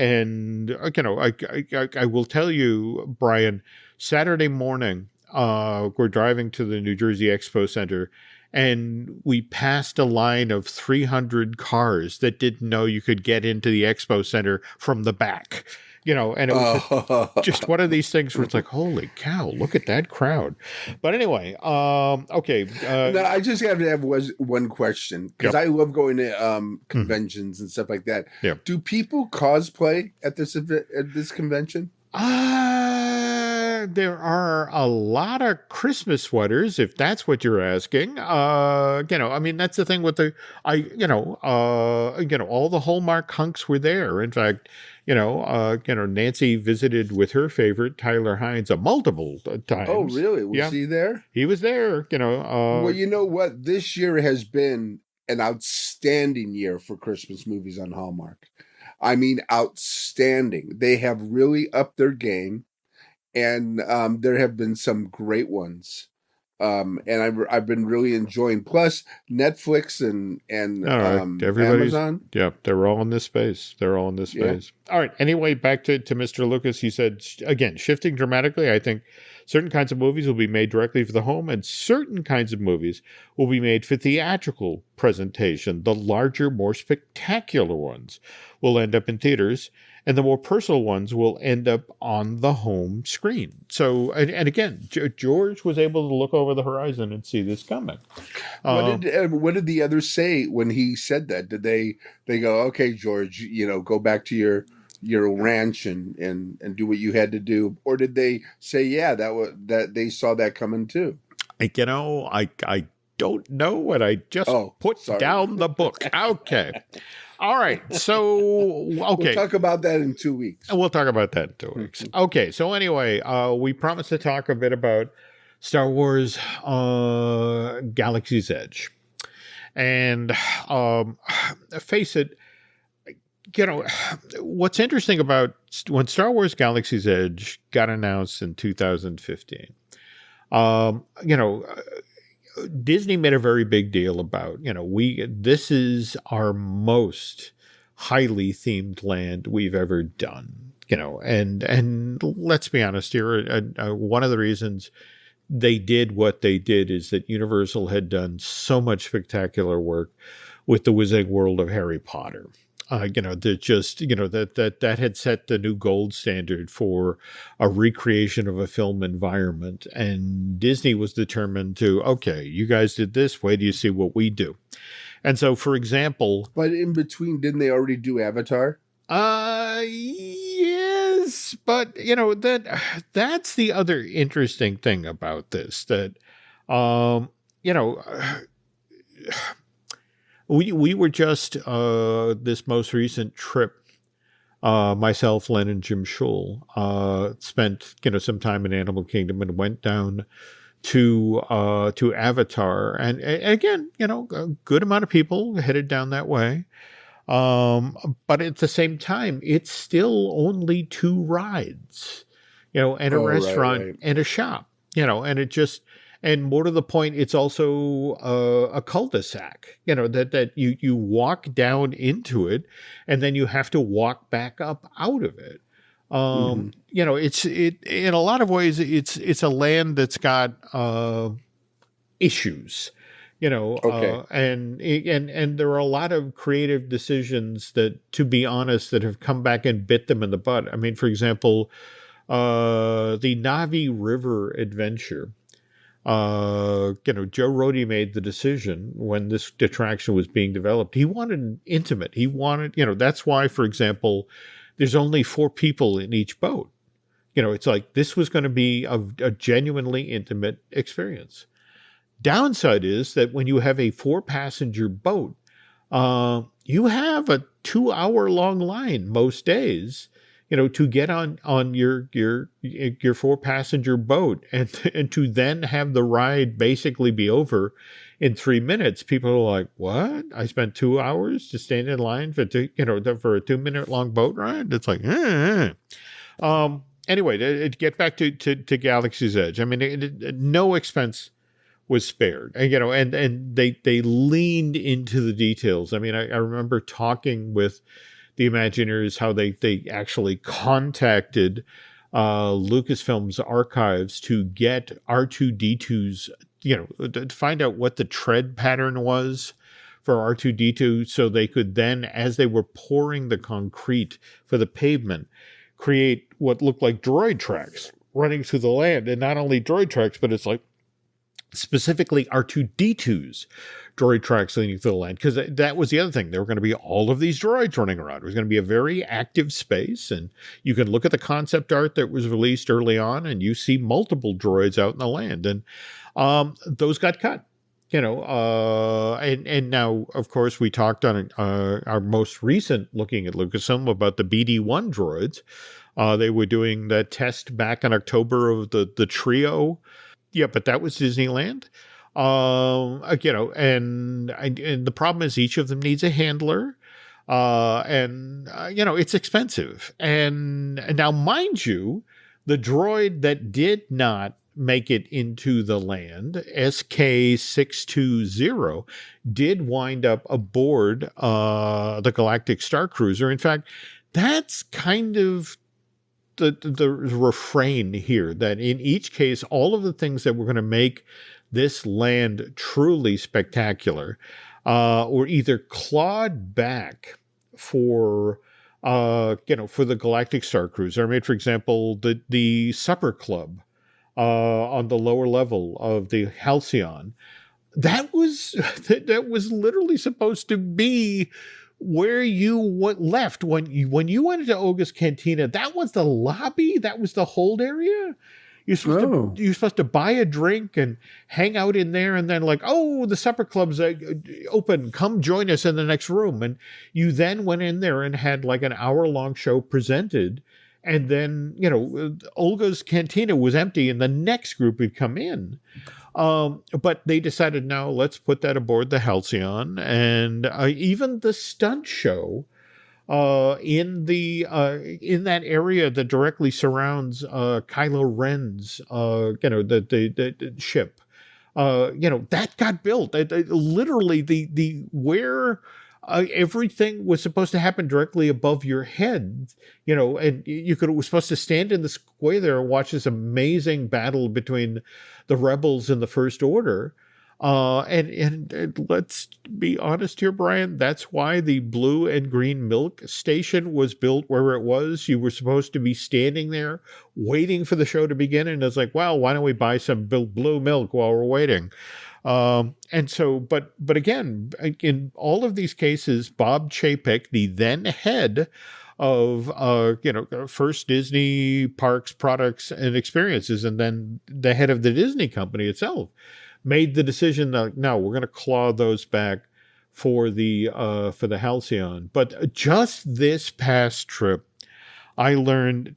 Speaker 2: will tell you, Brian, Saturday morning, we're driving to the New Jersey Expo Center, and we passed a line of 300 cars that didn't know you could get into the Expo Center from the back. And it was just one of these things where it's like, holy cow, look at that crowd. But anyway, okay.
Speaker 3: No, I just have to have one question, because I love going to conventions and stuff like that.
Speaker 2: Yep.
Speaker 3: Do people cosplay at this convention?
Speaker 2: There are a lot of Christmas sweaters, if that's what you're asking. That's the thing with all the Hallmark hunks were there. In fact, Nancy visited with her favorite, Tyler Hines, multiple times.
Speaker 3: Oh, really? Was he there?
Speaker 2: He was there, Well,
Speaker 3: you know what? This year has been an outstanding year for Christmas movies on Hallmark. I mean, outstanding. They have really upped their game. And there have been some great ones, and I've been really enjoying. Plus, Netflix and Amazon.
Speaker 2: Yeah, they're all in this space. Yeah. All right. Anyway, back to Mr. Lucas. He said, again, shifting dramatically. I think certain kinds of movies will be made directly for the home, and certain kinds of movies will be made for theatrical presentation. The larger, more spectacular ones will end up in theaters, and the more personal ones will end up on the home screen. So, and again, George was able to look over the horizon and see this coming.
Speaker 3: What did the others say when he said that? Did they go, okay, George, go back to your ranch and do what you had to do? Or did they say, that they saw that coming too?
Speaker 2: I don't know, and I just put down the book. Okay. All right. So, okay.
Speaker 3: We'll talk about that in 2 weeks.
Speaker 2: We'll talk about that in 2 weeks. Okay. So anyway, we promised to talk a bit about Star Wars Galaxy's Edge. And face it, what's interesting about when Star Wars Galaxy's Edge got announced in 2015, Disney made a very big deal about, this is our most highly themed land we've ever done. And let's be honest here. One of the reasons they did what they did is that Universal had done so much spectacular work with the Wizarding World of Harry Potter. That had set the new gold standard for a recreation of a film environment. And Disney was determined to, okay, you guys did this, wait do you see what we do. And so, for example...
Speaker 3: But in between, didn't they already do Avatar?
Speaker 2: Yes, but, that's the other interesting thing about this, that, we were just, this most recent trip, myself, Len, and Jim Schul, spent, some time in Animal Kingdom and went down to Avatar. And again, a good amount of people headed down that way. But at the same time, it's still only 2 rides, and a restaurant and a shop, and it just... And more to the point, it's also a cul-de-sac, that you walk down into it and then you have to walk back up out of it. It's in a lot of ways, it's a land that's got issues, and there are a lot of creative decisions that, to be honest, that have come back and bit them in the butt. I mean, for example, the Navi River Adventure. Joe Rohde made the decision when this attraction was being developed. He wanted an intimate. He wanted, that's why, for example, there's only 4 people in each boat. It's like this was going to be a genuinely intimate experience. Downside is that when you have a 4-passenger boat, you have a 2-hour-long line most days. To get on your 4-passenger boat and to then have the ride basically be over in 3 minutes. People are like, what? I spent 2 hours to stand in line for a 2-minute long boat ride? It's like, Anyway, to get back to Galaxy's Edge, I mean, no expense was spared, and they leaned into the details. I mean, I remember talking with the Imagineers, how they actually contacted Lucasfilm's archives to get R2-D2's, to find out what the tread pattern was for R2-D2, so they could then, as they were pouring the concrete for the pavement, create what looked like droid tracks running through the land. And not only droid tracks, but it's like specifically R2-D2's droid tracks leading through the land, because that was the other thing. There were going to be all of these droids running around. It was going to be a very active space, and you can look at the concept art that was released early on, and you see multiple droids out in the land, and those got cut. And now, of course, we talked on our most recent looking at Lucasfilm about the BD-1 droids. They were doing that test back in October of the trio. Yeah, but that was Disneyland. And the problem is each of them needs a handler. It's expensive. And now, mind you, the droid that did not make it into the land, SK620, did wind up aboard the Galactic Star Cruiser. In fact, that's kind of the refrain here, that in each case, all of the things that were going to make this land truly spectacular were either clawed back for the Galactic Star Cruiser. I mean, for example, the Supper Club on the lower level of the Halcyon, that was literally supposed to be where you left when you went into Olga's Cantina. That was the lobby. That was the hold area. You're supposed to buy a drink and hang out in there, and then the supper club's open. Come join us in the next room. And you then went in there and had an hour-long show presented. And then, Olga's Cantina was empty and the next group would come in. But they decided, no, let's put that aboard the Halcyon. And even the stunt show in that area that directly surrounds Kylo Ren's, the ship, that got built. Literally, where everything was supposed to happen directly above your head, and it was supposed to stand in the square there and watch this amazing battle between the rebels and the First Order. And let's be honest here, Brian, that's why the blue and green milk station was built where it was. You were supposed to be standing there waiting for the show to begin. And it's like, well, why don't we buy some blue milk while we're waiting? And so, but again, in all of these cases, Bob Chapek, the then head of, first Disney Parks, Products and Experiences, and then the head of the Disney company itself, made the decision that, no, we're going to claw those back for the Halcyon. But just this past trip, I learned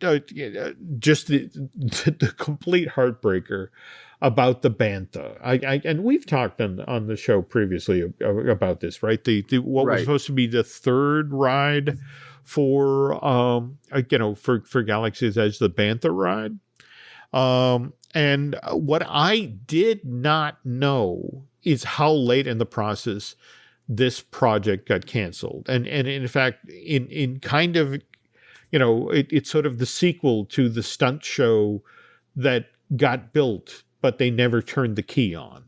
Speaker 2: just the complete heartbreaker about the Bantha. And we've talked on the show previously about this, right? What was supposed to be the third ride for Galaxy's Edge, the Bantha ride. And what I did not know is how late in the process this project got canceled. And in fact, in kind of, it's sort of the sequel to the stunt show that got built, but they never turned the key on.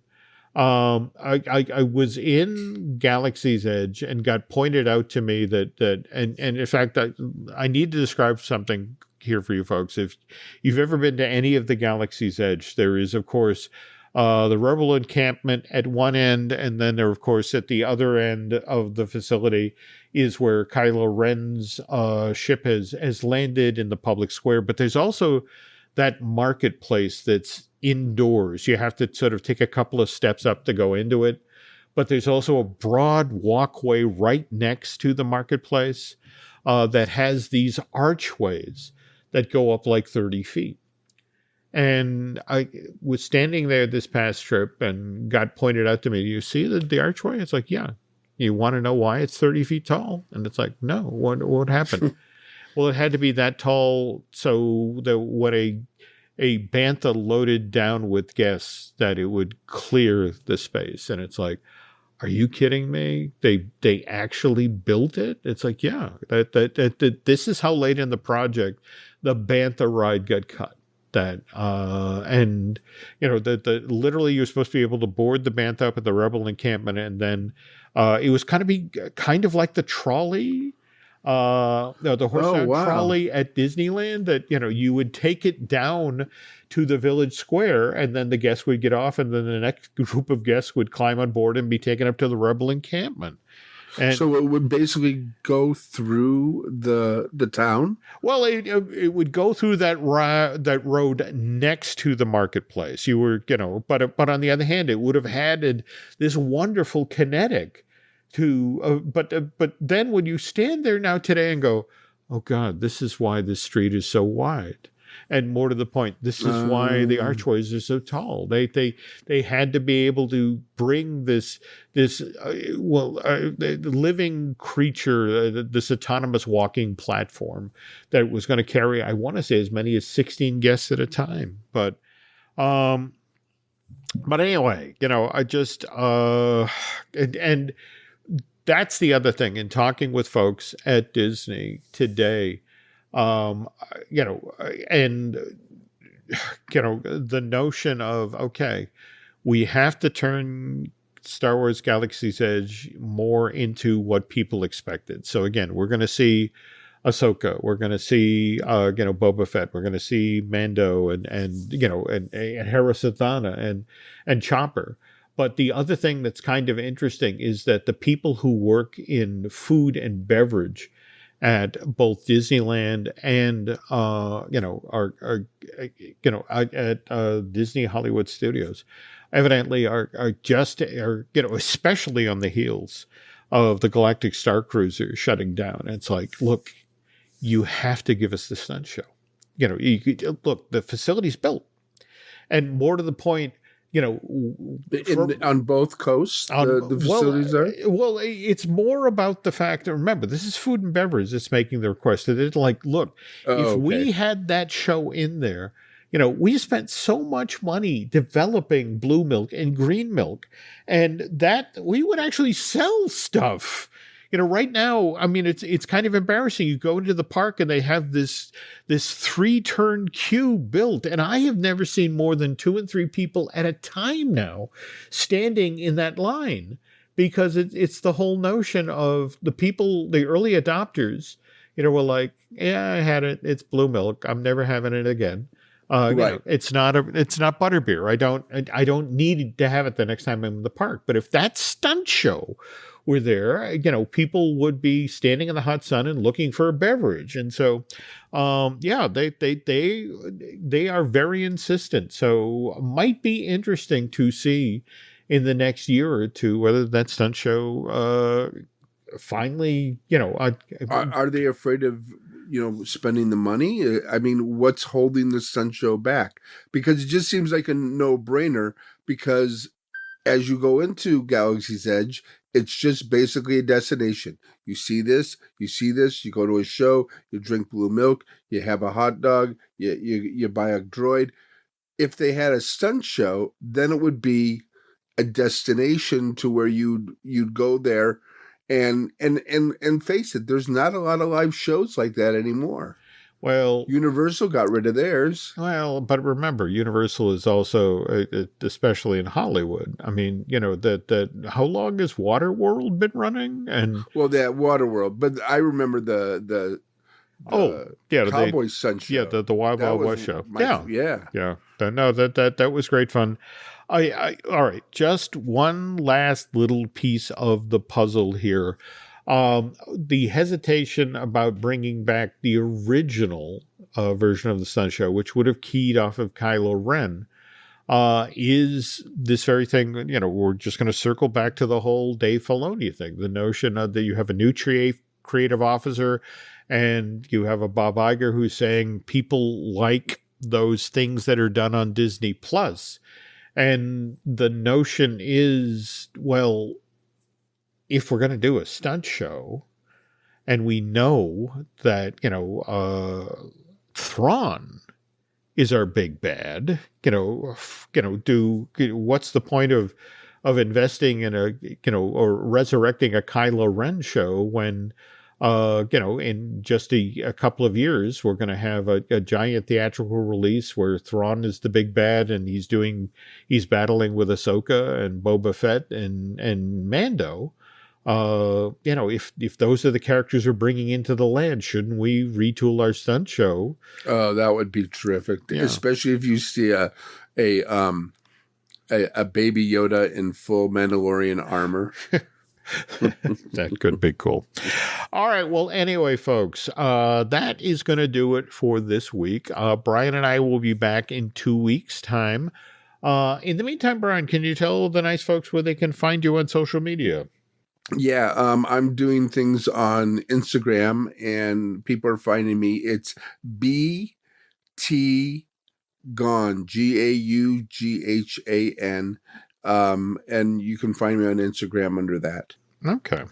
Speaker 2: I was in Galaxy's Edge and got pointed out to me that and in fact, I need to describe something here for you folks. If you've ever been to any of the Galaxy's Edge, there is, of course, the Rebel encampment at one end, and then there, of course, at the other end of the facility is where Kylo Ren's ship has landed in the public square. But there's also that marketplace that's indoors. You have to sort of take a couple of steps up to go into it. But there's also a broad walkway right next to the marketplace that has these archways that go up like 30 feet. And I was standing there this past trip and got pointed out to me, you see the archway? It's like, yeah. You want to know why it's 30 feet tall? And it's like, no, what happened? Well, it had to be that tall so that when a Bantha loaded down with guests, that it would clear the space. And it's like, are you kidding me? They actually built it? It's like, yeah, that this is how late in the project the Bantha ride got cut. And literally you're supposed to be able to board the Bantha up at the Rebel encampment, and then it was kind of like the trolley, the horse trolley at Disneyland, that you would take it down to the village square, and then the guests would get off, and then the next group of guests would climb on board and be taken up to the Rebel encampment. And so
Speaker 3: it would basically go through the town?
Speaker 2: Well, it would go through that road next to the marketplace. You were, but on the other hand, it would have had this wonderful kinetic to, but then when you stand there now today and go, oh God, this is why this street is so wide. And more to the point, this is why the archways are so tall. They had to be able to bring this living creature, this autonomous walking platform that was going to carry, I want to say, as many as 16 guests at a time. But anyway, I just and that's the other thing. In talking with folks at Disney today, and the notion of, okay, we have to turn Star Wars Galaxy's Edge more into what people expected. So again, we're going to see Ahsoka, we're going to see Boba Fett, we're going to see Mando and Hera Sithana and Chopper. But the other thing that's kind of interesting is that the people who work in food and beverage at both Disneyland and at Disney Hollywood Studios, evidently are especially on the heels of the Galactic Star Cruiser shutting down. And it's like, look, you have to give us the stunt show. Look, the facility's built, and more to the point,
Speaker 3: on both coasts, the facilities are?
Speaker 2: Well, it's more about the fact that, remember, this is food and beverage that's making the request. That it's like, look, we had that show in there, we spent so much money developing blue milk and green milk, and that we would actually sell stuff, right now, I mean, it's kind of embarrassing. You go into the park and they have this 3-turn queue built, and I have never seen more than 2 and 3 people at a time now standing in that line, because it's the whole notion of the people, the early adopters, were like, yeah, I had it. It's blue milk. I'm never having it again.
Speaker 3: Right.
Speaker 2: It's not butterbeer. I don't need to have it the next time I'm in the park. But if that stunt show were there, people would be standing in the hot sun and looking for a beverage. And so, they are very insistent. So might be interesting to see in the next year or two whether that stunt show finally,
Speaker 3: Are they afraid of spending the money? I mean, what's holding the stunt show back? Because it just seems like a no-brainer, because as you go into Galaxy's Edge, it's just basically a destination. You see this, you go to a show, you drink blue milk, you have a hot dog, you buy a droid. If they had a stunt show, then it would be a destination to where you'd go there. And face it, there's not a lot of live shows like that anymore.
Speaker 2: Well,
Speaker 3: Universal got rid of theirs.
Speaker 2: Well, but remember, Universal is also, especially in Hollywood. I mean, how long has Waterworld been running? And
Speaker 3: that Waterworld, but I remember the Cowboy Sun show.
Speaker 2: Yeah, the Wild Wild West show.
Speaker 3: Yeah.
Speaker 2: No, that was great fun. All right. Just one last little piece of the puzzle here. The hesitation about bringing back the original version of the Stunt Show, which would have keyed off of Kylo Ren, is this very thing. We're just going to circle back to the whole Dave Filoni thing. The notion that you have a new creative officer, and you have a Bob Iger who's saying people like those things that are done on Disney Plus. And the notion is, well, if we're going to do a stunt show, and we know that, Thrawn is our big bad, what's the point of investing in or resurrecting a Kylo Ren show when, in just a couple of years, we're going to have a giant theatrical release where Thrawn is the big bad, and he's battling with Ahsoka and Boba Fett and Mando. If those are the characters we're bringing into the land, shouldn't we retool our stunt show?
Speaker 3: Oh, that would be terrific, especially if you see a baby Yoda in full Mandalorian armor.
Speaker 2: That could be cool. All right. Well, anyway, folks, that is going to do it for this week. Brian and I will be back in 2 weeks' time. In the meantime, Brian, can you tell the nice folks where they can find you on social media?
Speaker 3: Yeah, I'm doing things on Instagram, and people are finding me. It's BT Gaughan, Gaughan. And you can find me on Instagram under that.
Speaker 2: Okay.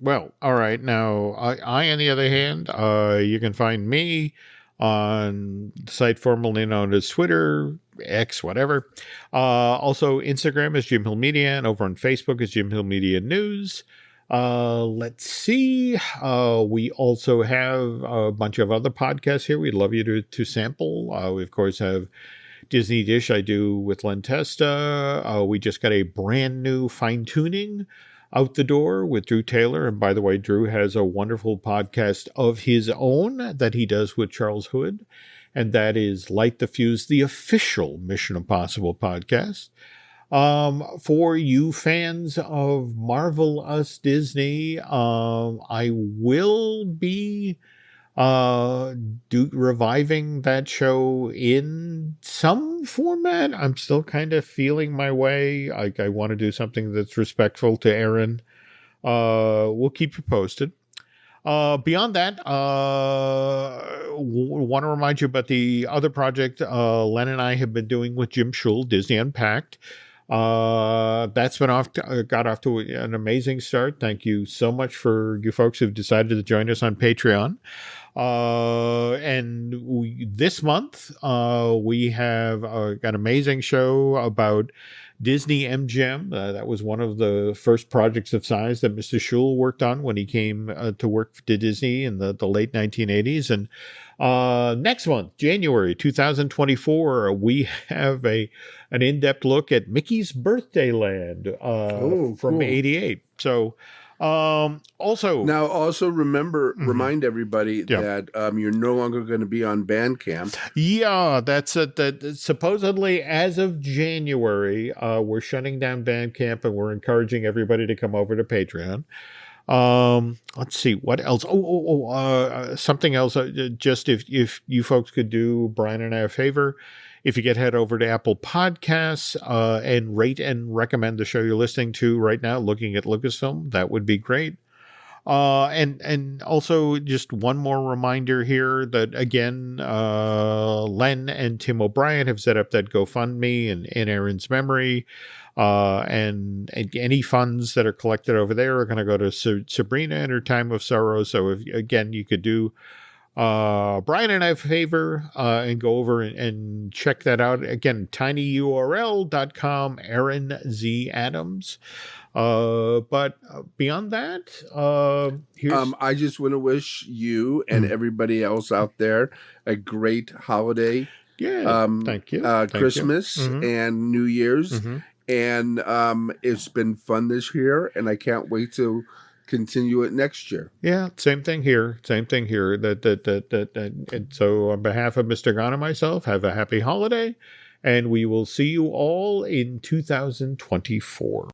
Speaker 2: Well, all right. Now, I on the other hand, you can find me on the site formerly known as Twitter, X, whatever. Also, Instagram is Jim Hill Media, and over on Facebook is Jim Hill Media News. Let's see. We also have a bunch of other podcasts here. We'd love you to sample. We, of course, have Disney Dish I do with Len Testa. We just got a brand new fine-tuning out the door with Drew Taylor. And by the way, Drew has a wonderful podcast of his own that he does with Charles Hood. And that is Light the Fuse, the official Mission Impossible podcast. For you fans of Marvel Us Disney, I will be reviving that show in some format. I'm still kind of feeling my way. I want to do something that's respectful to Aaron. We'll keep you posted. Beyond that, want to remind you about the other project Len and I have been doing with Jim Schul, Disney Unpacked. That's been got off to an amazing start. Thank you so much for you folks who've decided to join us on Patreon. This month, we have an amazing show about Disney MGM. That was one of the first projects of size that Mr. Schul worked on when he came to work to Disney in the late 1980s. And next month, January 2024, we have an in-depth look at Mickey's Birthday Land from '88. So also
Speaker 3: remind everybody that you're no longer going to be on Bandcamp.
Speaker 2: Yeah, that supposedly as of January, we're shutting down Bandcamp and we're encouraging everybody to come over to Patreon. Let's see what else. Something else. Just if you folks could do Brian and I a favor, if you could head over to Apple Podcasts and rate and recommend the show you're listening to right now, looking at Lucasfilm, that would be great. And also just one more reminder here that again, Len and Tim O'Brien have set up that GoFundMe in Aaron's memory. And any funds that are collected over there are going to go to Sabrina and her time of sorrow. So if, again, you could do Brian and I a favor and go over and check that out. Again, tinyurl.com, Aaron Z. Adams. But beyond that,
Speaker 3: I just want to wish you and everybody else out there a great holiday.
Speaker 2: Yeah, thank you.
Speaker 3: Christmas and New Year's. And it's been fun this year, and I can't wait to continue it next year.
Speaker 2: Yeah, same thing here. And so on behalf of Mr. Gaughan and myself, have a happy holiday, and we will see you all in 2024.